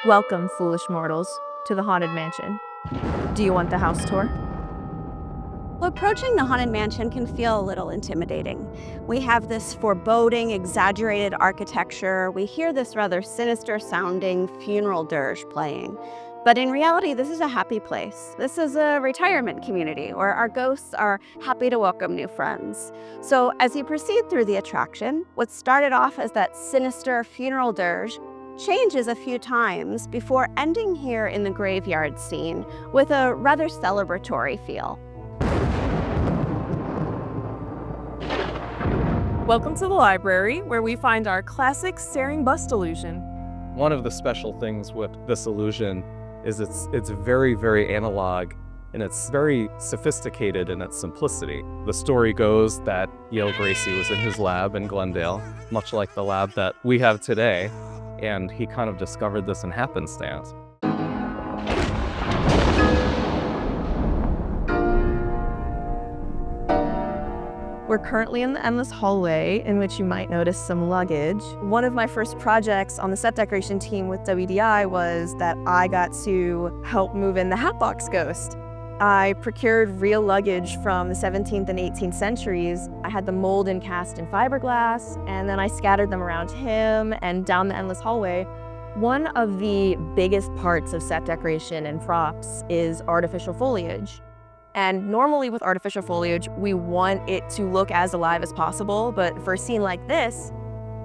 Welcome, foolish mortals, to the Haunted Mansion. Do you want the house tour? Well, approaching the Haunted Mansion can feel a little intimidating. We have this foreboding, exaggerated architecture. We hear this rather sinister sounding funeral dirge playing. But in reality, this is a happy place. This is a retirement community where our ghosts are happy to welcome new friends. So as you proceed through the attraction, what started off as that sinister funeral dirge changes a few times before ending here in the graveyard scene with a rather celebratory feel. Welcome to the library, where we find our classic staring bust illusion. One of the special things with this illusion is it's very, very analog, and it's very sophisticated in its simplicity. The story goes that Yale Gracie was in his lab in Glendale, much like the lab that we have today, and he kind of discovered this in happenstance. We're currently in the endless hallway, in which you might notice some luggage. One of my first projects on the set decoration team with WDI was that I got to help move in the Hatbox Ghost. I procured real luggage from the 17th and 18th centuries. I had them mold and cast in fiberglass, and then I scattered them around him and down the endless hallway. One of the biggest parts of set decoration and props is artificial foliage. And normally with artificial foliage, we want it to look as alive as possible, but for a scene like this,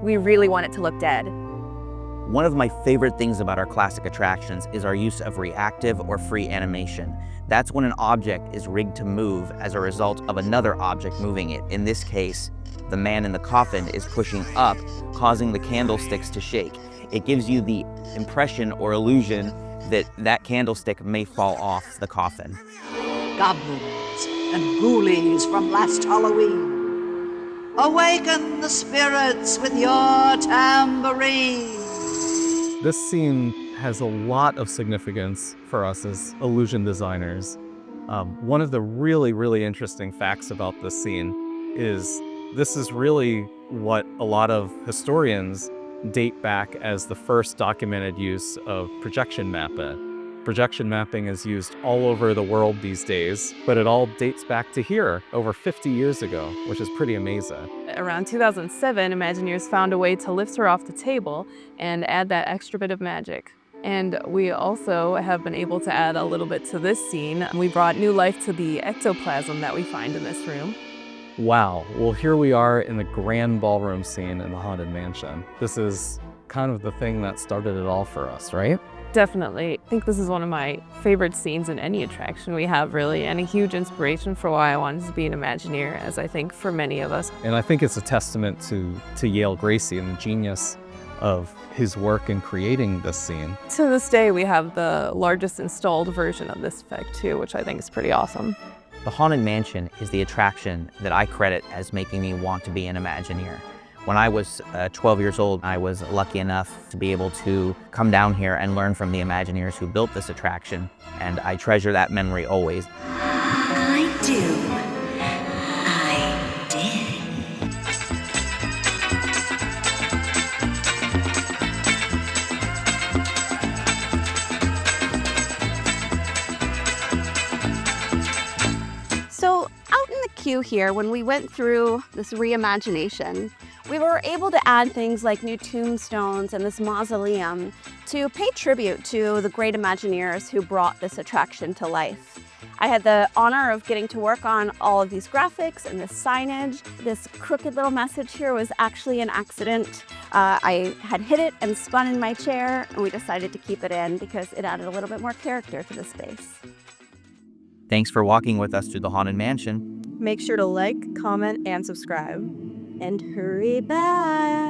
we really want it to look dead. One of my favorite things about our classic attractions is our use of reactive or free animation. That's when an object is rigged to move as a result of another object moving it. In this case, the man in the coffin is pushing up, causing the candlesticks to shake. It gives you the impression or illusion that that candlestick may fall off the coffin. Goblins and ghoulies from last Halloween, awaken the spirits with your tambourine. This scene has a lot of significance for us as illusion designers. One of the really, really interesting facts about this scene is this is really what a lot of historians date back as the first documented use of projection mapping. Projection mapping is used all over the world these days, but it all dates back to here over 50 years ago, which is pretty amazing. Around 2007, Imagineers found a way to lift her off the table and add that extra bit of magic. And we also have been able to add a little bit to this scene. We brought new life to the ectoplasm that we find in this room. Wow, well here we are in the grand ballroom scene in the Haunted Mansion. This is kind of the thing that started it all for us, right? Definitely. I think this is one of my favorite scenes in any attraction we have, really, and a huge inspiration for why I wanted to be an Imagineer, as I think for many of us. And I think it's a testament to Yale Gracie and the genius of his work in creating this scene. To this day, we have the largest installed version of this effect, too, which I think is pretty awesome. The Haunted Mansion is the attraction that I credit as making me want to be an Imagineer. When I was 12 years old, I was lucky enough to be able to come down here and learn from the Imagineers who built this attraction, and I treasure that memory always. I do. I did. So out in the queue here, when we went through this reimagination, we were able to add things like new tombstones and this mausoleum to pay tribute to the great Imagineers who brought this attraction to life. I had the honor of getting to work on all of these graphics and this signage. This crooked little message here was actually an accident. I had hit it and spun in my chair, and we decided to keep it in because it added a little bit more character to the space. Thanks for walking with us through the Haunted Mansion. Make sure to like, comment, and subscribe. And hurry back.